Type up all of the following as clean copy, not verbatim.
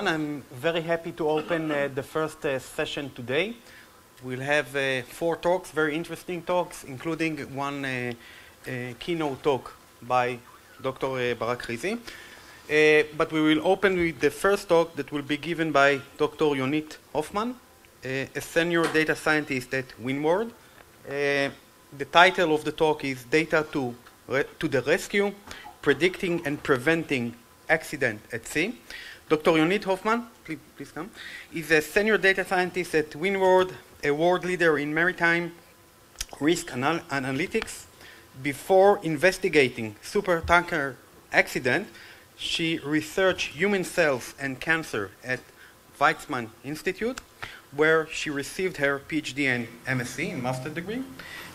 everyone. I'm very happy to open the first session today. We'll have 4 talks, very interesting talks, including one keynote talk by Dr. Barak Rizi. But we will open with the first talk that will be given by Dr. Yonit Hoffman, a senior data scientist at Windward. The title of the talk is Data to the Rescue, Predicting and Preventing Accident at Sea. Dr. Yonit Hoffman, please come, is a senior data scientist at Windward, a world leader in maritime risk analytics. Before investigating supertanker accident, she researched human cells and cancer at Weizmann Institute, where she received her PhD and MSc, master's degree,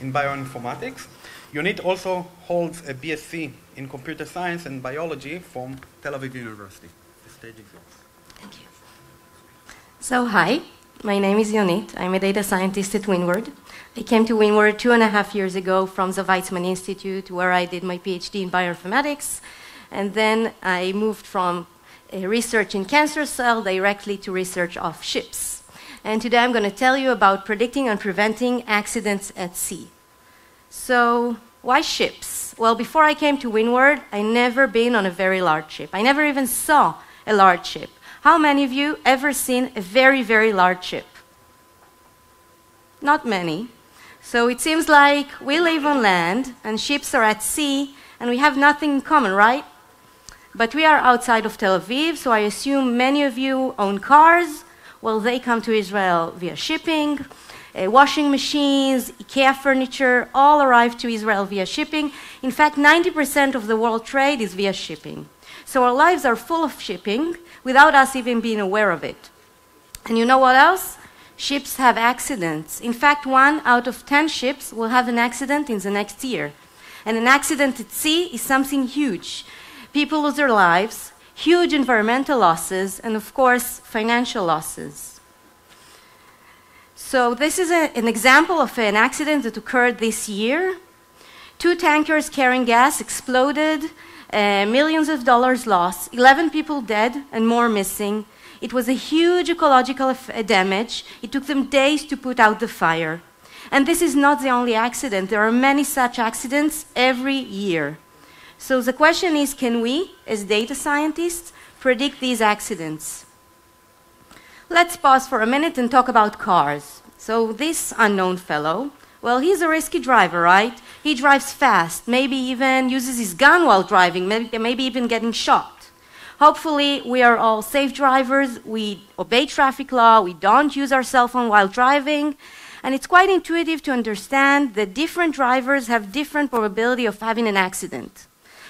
in bioinformatics. Yonit also holds a BSc in computer science and biology from Tel Aviv University. The stage is yours. Thank you. So, hi, my name is Yonit. I'm a data scientist at Windward. I came to Windward 2.5 years ago from the Weizmann Institute, where I did my PhD in bioinformatics. And then I moved from research in cancer cell directly to research of ships. And today I'm going to tell you about predicting and preventing accidents at sea. So, why ships? Well, before I came to Windward, I never been on a very large ship. I never even saw a large ship. How many of you ever seen a very, very large ship? Not many. So it seems like we live on land and ships are at sea and we have nothing in common, right? But we are outside of Tel Aviv, so I assume many of you own cars. Well, they come to Israel via shipping. Washing machines, IKEA furniture, all arrive to Israel via shipping. In fact, 90% of the world trade is via shipping. So our lives are full of shipping without us even being aware of it. And you know what else? Ships have accidents. In fact, 1 out of 10 ships will have an accident in the next year. And an accident at sea is something huge. People lose their lives, huge environmental losses, and of course, financial losses. So this is an example of an accident that occurred this year. 2 tankers carrying gas exploded, millions of dollars lost, 11 people dead and more missing. It was a huge ecological damage. It took them days to put out the fire. And this is not the only accident. There are many such accidents every year. So the question is, can we, as data scientists, predict these accidents? Let's pause for a minute and talk about cars. So this unknown fellow, well, he's a risky driver, right? He drives fast, maybe even uses his gun while driving, maybe even getting shot. Hopefully, we are all safe drivers, we obey traffic law, we don't use our cell phone while driving, and it's quite intuitive to understand that different drivers have different probability of having an accident.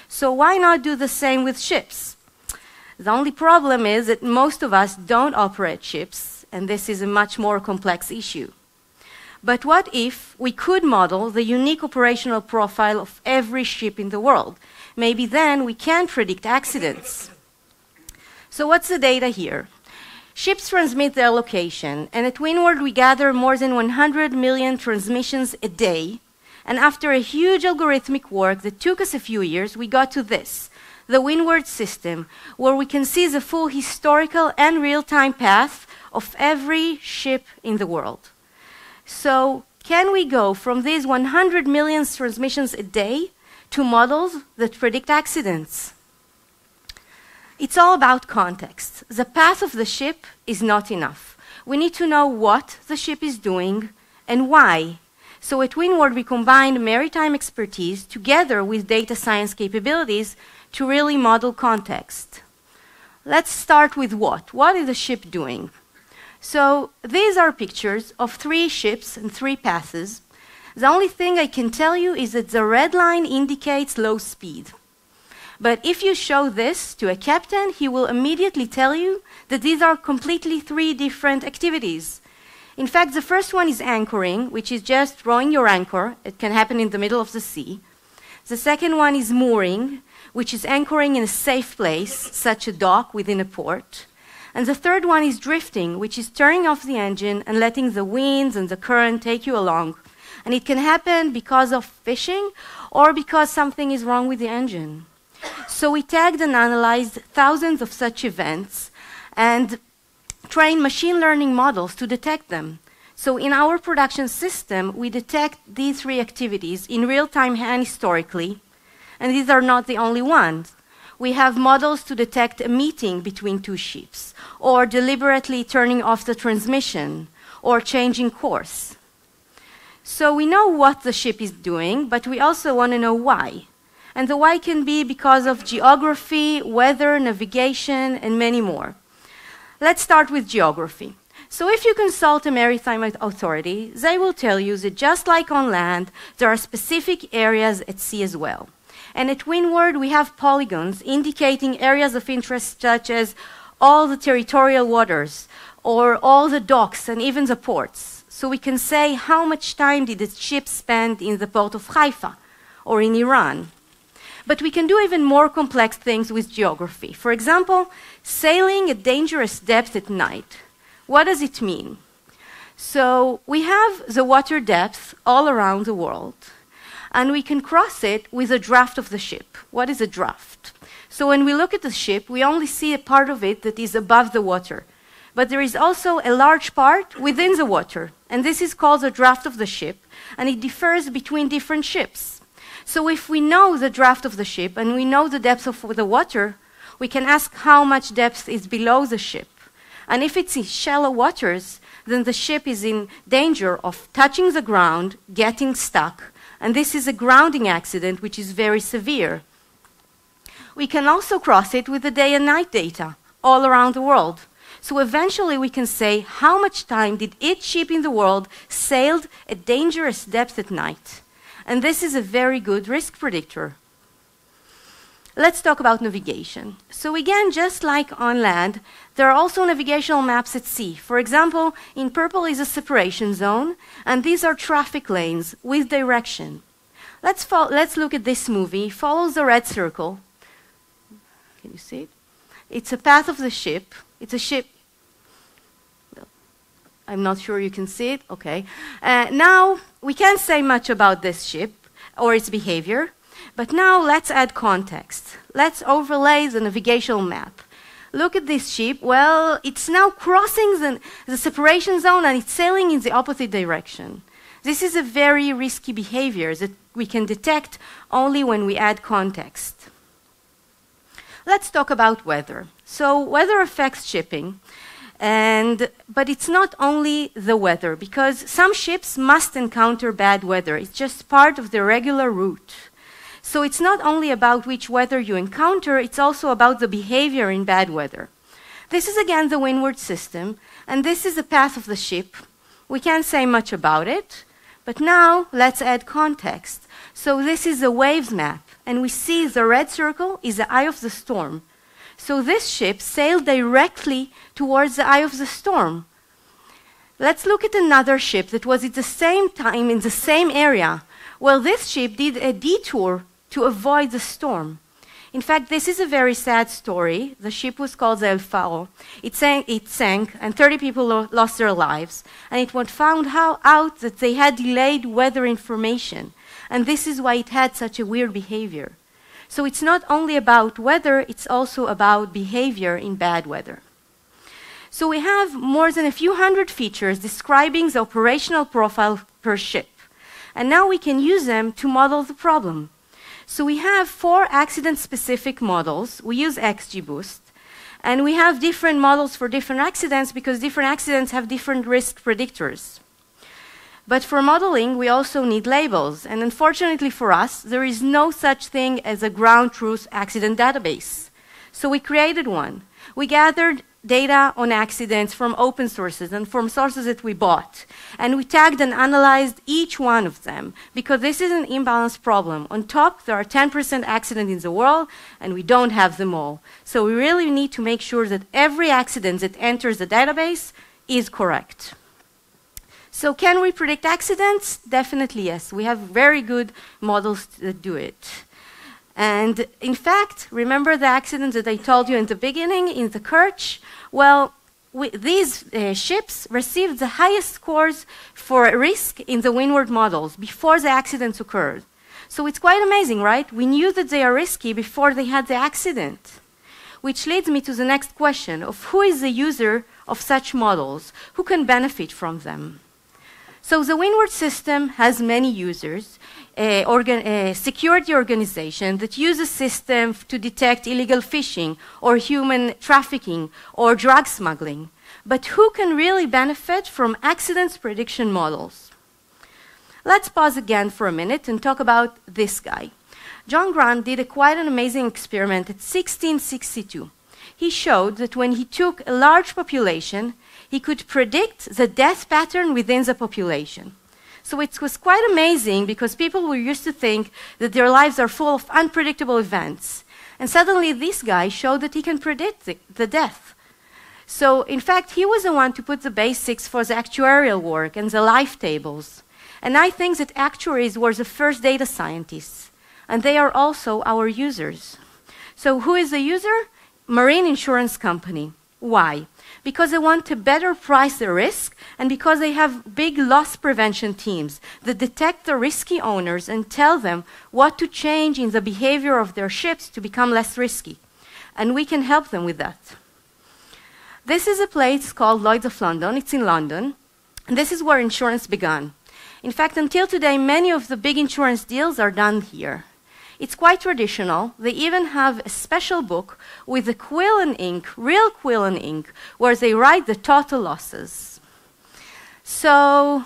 So why not do the same with ships? The only problem is that most of us don't operate ships, and this is a much more complex issue. But what if we could model the unique operational profile of every ship in the world? Maybe then we can predict accidents. So what's the data here? Ships transmit their location, and at Windward we gather more than 100 million transmissions a day. And after a huge algorithmic work that took us a few years, we got to this, the Windward system, where we can see the full historical and real-time path of every ship in the world. So, can we go from these 100 million transmissions a day to models that predict accidents? It's all about context. The path of the ship is not enough. We need to know what the ship is doing and why. So at Windward, we combined maritime expertise together with data science capabilities to really model context. Let's start with what? What is the ship doing? So these are pictures of 3 ships and 3 paths. The only thing I can tell you is that the red line indicates low speed. But if you show this to a captain, he will immediately tell you that these are completely 3 different activities. In fact, the first one is anchoring, which is just throwing your anchor. It can happen in the middle of the sea. The second one is mooring, which is anchoring in a safe place, such a dock within a port. And the third one is drifting, which is turning off the engine and letting the winds and the current take you along. And it can happen because of fishing or because something is wrong with the engine. So we tagged and analyzed thousands of such events, and train machine learning models to detect them. So in our production system, we detect these three activities in real time and historically, and these are not the only ones. We have models to detect a meeting between two ships, or deliberately turning off the transmission, or changing course. So we know what the ship is doing, but we also want to know why. And the why can be because of geography, weather, navigation, and many more. Let's start with geography. So if you consult a maritime authority, they will tell you that just like on land, there are specific areas at sea as well. And at Windward, we have polygons indicating areas of interest such as all the territorial waters, or all the docks, and even the ports. So we can say how much time did the ship spend in the port of Haifa, or in Iran. But we can do even more complex things with geography. For example, sailing at dangerous depth at night. What does it mean? So we have the water depth all around the world, and we can cross it with a draft of the ship. What is a draft? So when we look at the ship, we only see a part of it that is above the water. But there is also a large part within the water, and this is called the draft of the ship, and it differs between different ships. So if we know the draft of the ship and we know the depth of the water, we can ask how much depth is below the ship. And if it's in shallow waters, then the ship is in danger of touching the ground, getting stuck, and this is a grounding accident which is very severe. We can also cross it with the day and night data all around the world. So eventually we can say how much time did each ship in the world sailed at dangerous depth at night. And this is a very good risk predictor. Let's talk about navigation. So again, just like on land, there are also navigational maps at sea. For example, in purple is a separation zone, and these are traffic lanes with direction. Let's look at this movie. Follows the red circle. Can you see it? It's a path of the ship. It's a ship. I'm not sure you can see it. Okay. Now, we can't say much about this ship or its behavior. But now let's add context. Let's overlay the navigational map. Look at this ship. Well, it's now crossing the separation zone and it's sailing in the opposite direction. This is a very risky behavior that we can detect only when we add context. Let's talk about weather. So weather affects shipping, but it's not only the weather, because some ships must encounter bad weather. It's just part of the regular route. So it's not only about which weather you encounter, it's also about the behavior in bad weather. This is again the Windward system, and this is the path of the ship. We can't say much about it, but now let's add context. So this is a waves map, and we see the red circle is the eye of the storm. So this ship sailed directly towards the eye of the storm. Let's look at another ship that was at the same time in the same area. Well, this ship did a detour to avoid the storm. In fact, this is a very sad story. The ship was called the El Faro. It sank, and 30 people lost their lives. And it was found out that they had delayed weather information. And this is why it had such a weird behavior. So it's not only about weather, it's also about behavior in bad weather. So we have more than a few hundred features describing the operational profile per ship. And now we can use them to model the problem. So we have 4 accident-specific models. We use XGBoost. And we have different models for different accidents because different accidents have different risk predictors. But for modeling, we also need labels. And unfortunately for us, there is no such thing as a ground truth accident database. So we created one. We gathered data on accidents from open sources and from sources that we bought. And we tagged and analyzed each one of them because this is an imbalance problem. On top, there are 10% accidents in the world, and we don't have them all. So we really need to make sure that every accident that enters the database is correct. So can we predict accidents? Definitely yes. We have very good models that do it. And in fact, remember the accident that I told you in the beginning in the Kerch? Well, these ships received the highest scores for risk in the Windward models before the accidents occurred. So it's quite amazing, right? We knew that they are risky before they had the accident. which leads me to the next question of who is the user of such models, who can benefit from them. So the Windward system has many users, security organization that use a system to detect illegal fishing or human trafficking or drug smuggling. But who can really benefit from accidents prediction models? Let's pause again for a minute and talk about this guy. John Grant did quite an amazing experiment at 1662. He showed that when he took a large population, he could predict the death pattern within the population. So it was quite amazing because people were used to think that their lives are full of unpredictable events. And suddenly this guy showed that he can predict the death. So in fact, he was the one to put the basics for the actuarial work and the life tables. And I think that actuaries were the first data scientists. And they are also our users. So who is the user? Marine insurance company. Why? Because they want to better price the risk and because they have big loss prevention teams that detect the risky owners and tell them what to change in the behavior of their ships to become less risky. And we can help them with that. This is a place called Lloyds of London. It's in London. And this is where insurance began. In fact, until today, many of the big insurance deals are done here. It's quite traditional. They even have a special book with a quill and ink, real quill and ink, where they write the total losses. So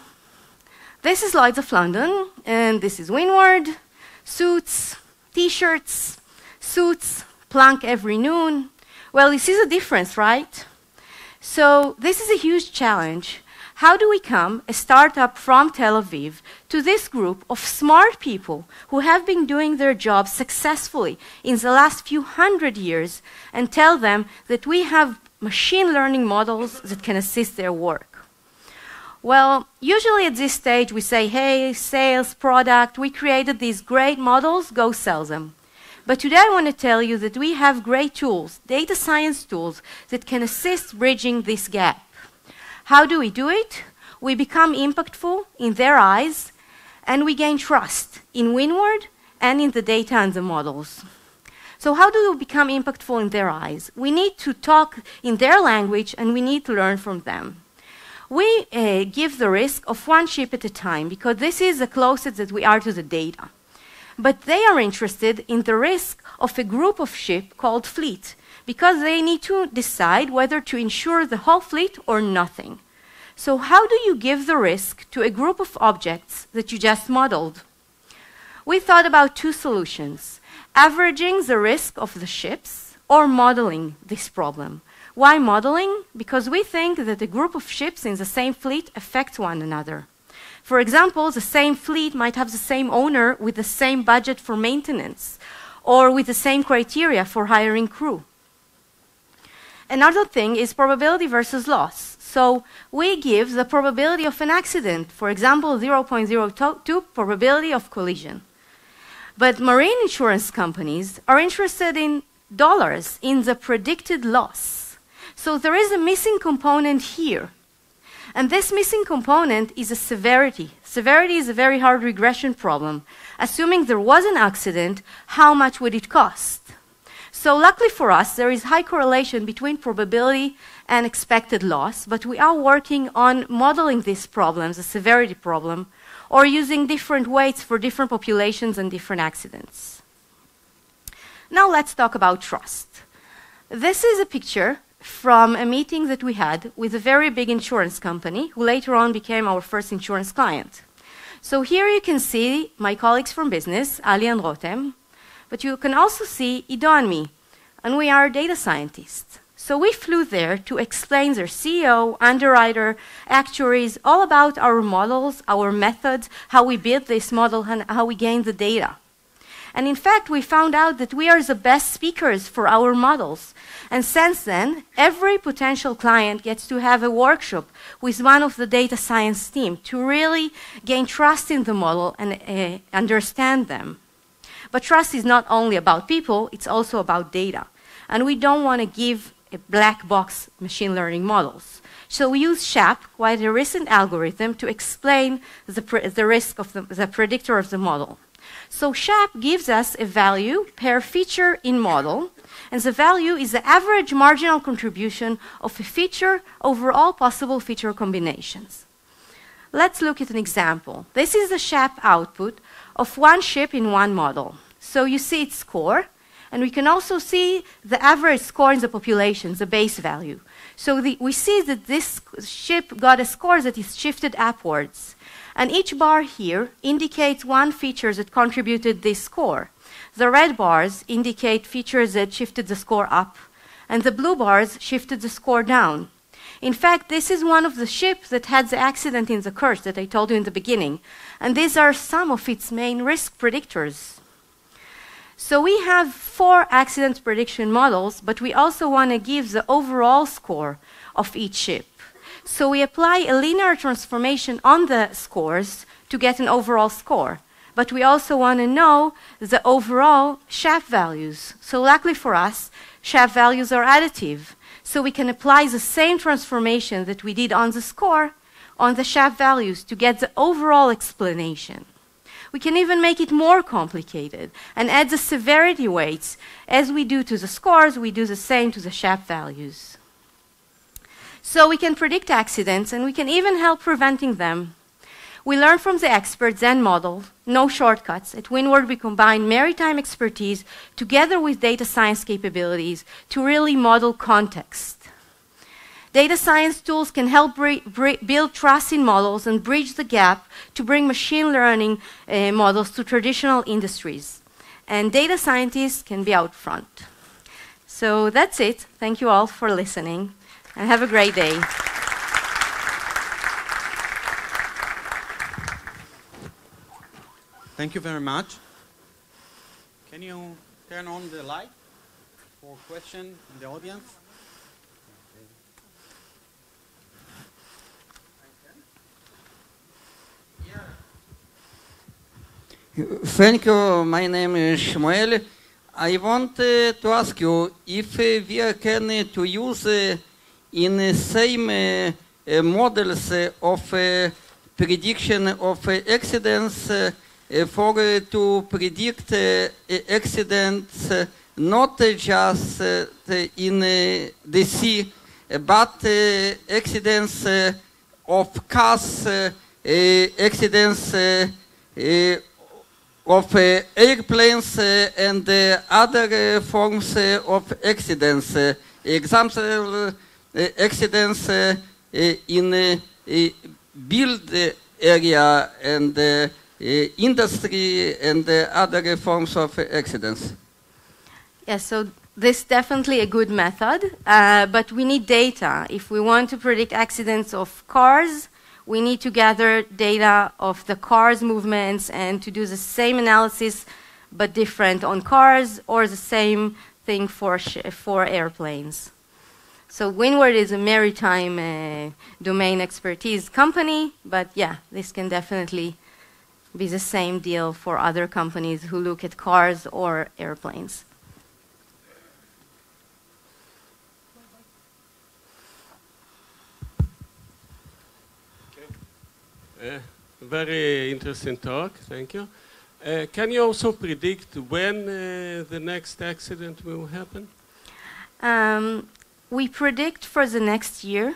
this is Lloyds of London, and this is Windward. Suits, T-shirts, suits, plank every noon. Well, you see the difference, right? So this is a huge challenge. How do we come, a startup from Tel Aviv, to this group of smart people who have been doing their jobs successfully in the last few hundred years and tell them that we have machine learning models that can assist their work? Well, usually at this stage we say, hey, sales, product, we created these great models, go sell them. But today I want to tell you that we have great tools, data science tools, that can assist bridging this gap. How do we do it? We become impactful in their eyes, and we gain trust in Windward and in the data and the models. So how do we become impactful in their eyes? We need to talk in their language, and we need to learn from them. We give the risk of one ship at a time, because this is the closest that we are to the data. But they are interested in the risk of a group of ships called fleet, because they need to decide whether to insure the whole fleet or nothing. So how do you give the risk to a group of objects that you just modeled? We thought about two solutions: averaging the risk of the ships or modeling this problem. Why modeling? Because we think that a group of ships in the same fleet affects one another. For example, the same fleet might have the same owner with the same budget for maintenance, or with the same criteria for hiring crew. Another thing is probability versus loss. So we give the probability of an accident, for example, 0.02 probability of collision. But marine insurance companies are interested in dollars, in the predicted loss. So there is a missing component here. And this missing component is a severity. Severity is a very hard regression problem. Assuming there was an accident, how much would it cost? So luckily for us, there is high correlation between probability and expected loss, but we are working on modeling these problems, the severity problem, or using different weights for different populations and different accidents. Now let's talk about trust. This is a picture from a meeting that we had with a very big insurance company who later on became our first insurance client. So here you can see my colleagues from business, Ali and Rotem, but you can also see Ido and me, and we are data scientists. So we flew there to explain their CEO, underwriter, actuaries, all about our models, our methods, how we build this model, and how we gain the data. And in fact, we found out that we are the best speakers for our models. And since then, every potential client gets to have a workshop with one of the data science team to really gain trust in the model and understand them. But trust is not only about people, it's also about data. And we don't want to give a black box machine learning models. So we use Shaq, quite a recent algorithm, to explain the risk of the predictor of the model. So SHAP gives us a value per feature in model, and the value is the average marginal contribution of a feature over all possible feature combinations. Let's look at an example. This is the SHAP output of one ship in one model. So you see its score, and we can also see the average score in the population, the base value. So we see that this ship got a score that is shifted upwards. And each bar here indicates one feature that contributed this score. The red bars indicate features that shifted the score up, and the blue bars shifted the score down. In fact, this is one of the ships that had the accident in the Kerch that I told you in the beginning, and these are some of its main risk predictors. So we have 4 accident prediction models, but we also want to give the overall score of each ship. So we apply a linear transformation on the scores to get an overall score. But we also want to know the overall SHAP values. So luckily for us, SHAP values are additive. So we can apply the same transformation that we did on the score on the SHAP values to get the overall explanation. We can even make it more complicated and add the severity weights. As we do to the scores, we do the same to the SHAP values. So we can predict accidents, and we can even help preventing them. We learn from the experts and model, no shortcuts. At Windward, we combine maritime expertise together with data science capabilities to really model context. Data science tools can help build trust in models and bridge the gap to bring machine learning models to traditional industries. And data scientists can be out front. So that's it. Thank you all for listening, and have a great day. Thank you very much. Can you turn on the light for question in the audience? Thank you. My name is Shmuel. I want to ask you if we can to use in the same models of prediction of accidents for to predict accidents not just in the sea, but accidents of cars, accidents of airplanes and other forms of accidents. Example, accidents in build area and industry and other forms of accidents. Yes, so this is definitely a good method, but we need data. If we want to predict accidents of cars, we need to gather data of the cars' movements and to do the same analysis but different on cars, or the same thing for airplanes. So Windward is a maritime domain expertise company, but yeah, this can definitely be the same deal for other companies who look at cars or airplanes. Very interesting talk, thank you. Can you also predict when the next accident will happen? We predict for the next year.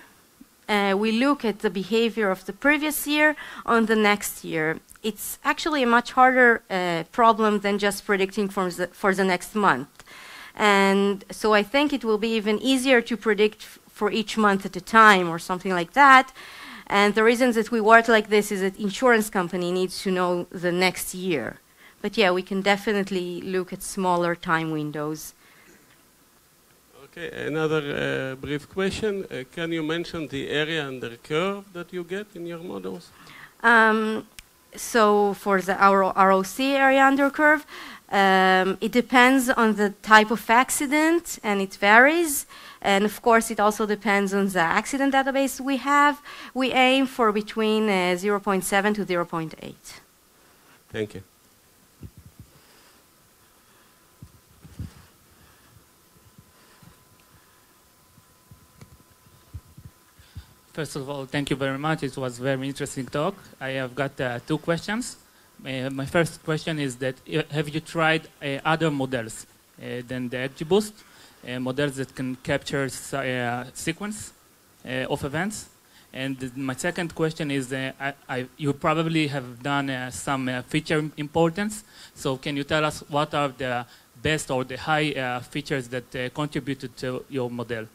We look at the behavior of the previous year on the next year. It's actually a much harder problem than just predicting for the next month. And so I think it will be even easier to predict for each month at a time or something like that. And the reason that we work like this is that insurance company needs to know the next year. But yeah, we can definitely look at smaller time windows. Okay, another brief question. Can you mention the area under curve that you get in your models? So for our ROC, area under curve, it depends on the type of accident, and it varies. And of course, it also depends on the accident database we have. We aim for between 0.7 to 0.8. Thank you. First of all, thank you very much. It was a very interesting talk. I have got 2 questions. My first question is that have you tried other models than the XGBoost, models that can capture sequence of events? And my second question is, you probably have done some feature importance. So can you tell us what are the best or the high features that contributed to your model?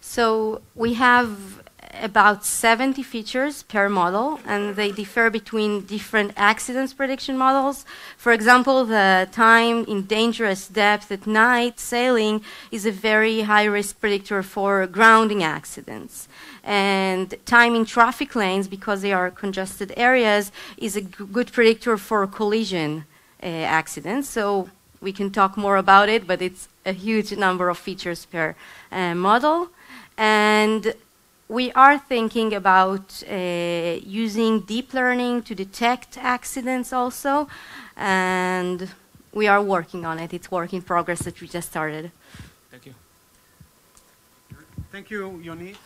So we have about 70 features per model, and they differ between different accidents prediction models. For example, the time in dangerous depth at night sailing is a very high-risk predictor for grounding accidents. And time in traffic lanes, because they are congested areas, is a good predictor for collision accidents. So we can talk more about it, but it's a huge number of features per model. And we are thinking about using deep learning to detect accidents also, and we are working on it. It's work in progress that we just started. Thank you. Thank you, Yonit.